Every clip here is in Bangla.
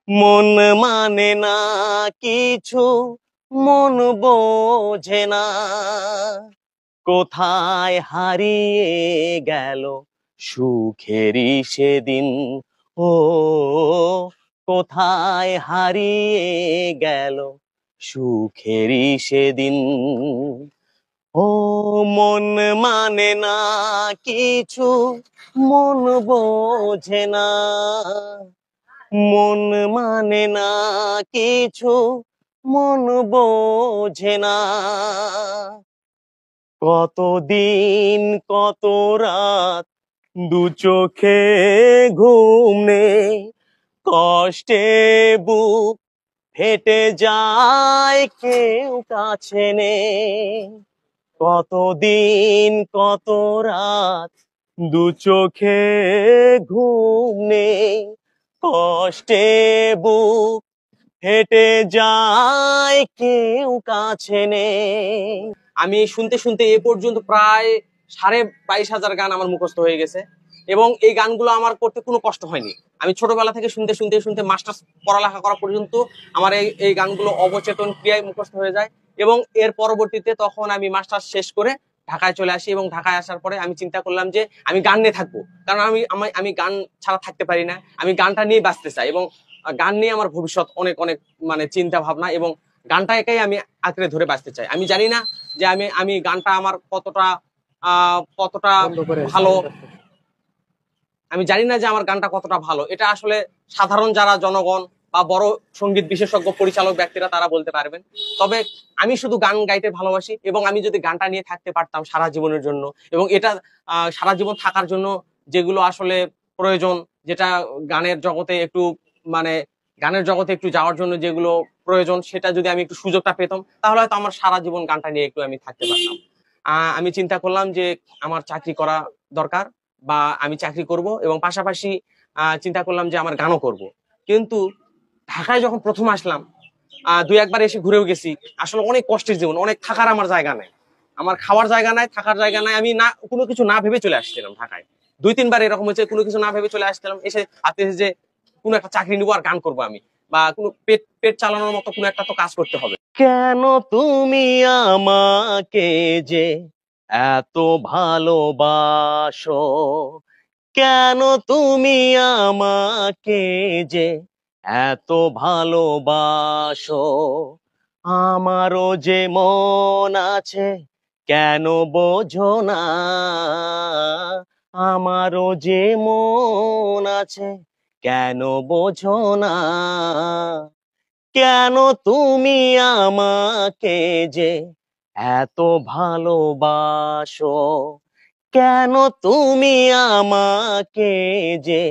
মন মানে না কিছু, মন বোঝে না কোথায় হারিয়ে গেল সুখেরই সেদিন। ও কোথায় হারিয়ে গেল সুখেরই সেদিন। ও মন মানে না কিছু, মন বোঝে না, মন মানে না কিছু, মন বোঝে না কতদিন কত রাত দু চোখে ঘুম নেই, কষ্টে বুক ফেটে যায় কেউ কাছে নেই। কতদিন কত রাত দু চোখে ঘুম নেই, কষ্টে বুক হেঁটে যায় কেউ কাছে নেই। আমি শুনতে শুনতে এ পর্যন্ত প্রায় 22,500 গান আমার মুখস্থ হয়ে গেছে, এবং এই গানগুলো আমার করতে কোনো কষ্ট হয়নি। আমি ছোটবেলা থেকে শুনতে শুনতে শুনতে মাস্টার্স পড়ালেখা করা পর্যন্ত আমার এই গানগুলো অবচেতন ক্রিয়ায় মুখস্থ হয়ে যায়। এবং এর পরবর্তীতে তখন আমি মাস্টার্স শেষ করে ঢাকায় চলে আসি, এবং ঢাকায় আসার পরে আমি চিন্তা করলাম যে আমি গান নিয়ে থাকবো, কারণ আমি গান ছাড়া থাকতে পারি না। আমি গানটা নিয়ে বাঁচতে চাই, এবং গান নিয়ে আমার ভবিষ্যৎ অনেক অনেক মানে চিন্তা ভাবনা, এবং গানটাকেই আমি আঁকড়ে ধরে বাঁচতে চাই। আমি জানি না যে আমি গানটা আমার কতটা কতটা ভালো, আমি জানি না যে আমার গানটা কতটা ভালো। এটা আসলে সাধারণ যারা জনগণ বা বড় সঙ্গীত বিশেষজ্ঞ পরিচালক ব্যক্তিরা তারা বলতে পারবেন। তবে আমি শুধু গান গাইতে ভালোবাসি, এবং আমি যদি গানটা নিয়ে থাকতে পারতাম সারা জীবনের জন্য, এবং এটা সারা জীবন থাকার জন্য যেগুলো আসলে প্রয়োজন, যেটা গানের জগতে একটু মানে গানের জগতে একটু যাওয়ার জন্য যেগুলো প্রয়োজন, সেটা যদি আমি একটু সুযোগটা পেতাম, তাহলে হয়তো আমার সারা জীবন গানটা নিয়ে একটু আমি থাকতে পারতাম। আমি চিন্তা করলাম যে আমার চাকরি করা দরকার, বা আমি চাকরি করব, এবং পাশাপাশি চিন্তা করলাম যে আমার গানও করব। কিন্তু ঢাকায় যখন প্রথম আসলাম, দুই একবার এসে ঘুরেও গেছি, আসলে অনেক কষ্টের জীবন, অনেক থাকার আমার জায়গা নাই, আমার খাওয়ার জায়গা নাই, থাকার জায়গা নাই। আমি না কোনো কিছু না ভেবে চলে আসছিলাম ঢাকায়। 2-3 বার এরকম হয়েছে, কোনো কিছু না ভেবে চলে আসছিলাম, এসে ভাবতেছি যে কোনো একটা চাকরি নিবো আর গান করবো আমি, বা কোনো পেট পেট চালানোর মতো কোনো একটা তো কাজ করতে হবে। কেন তুমি আমাকে যে এত ভালোবাসো, কেন তুমি আমাকে যে এত ভালোবাসো, আমারও যে মন আছে কেন বোঝো না, আমারও যে মন আছে কেন বোঝো না, কেন তুমি আমাকে যে এত ভালোবাসো, কেন তুমি আমাকে যে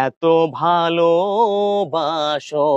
এত ভালোবাসো।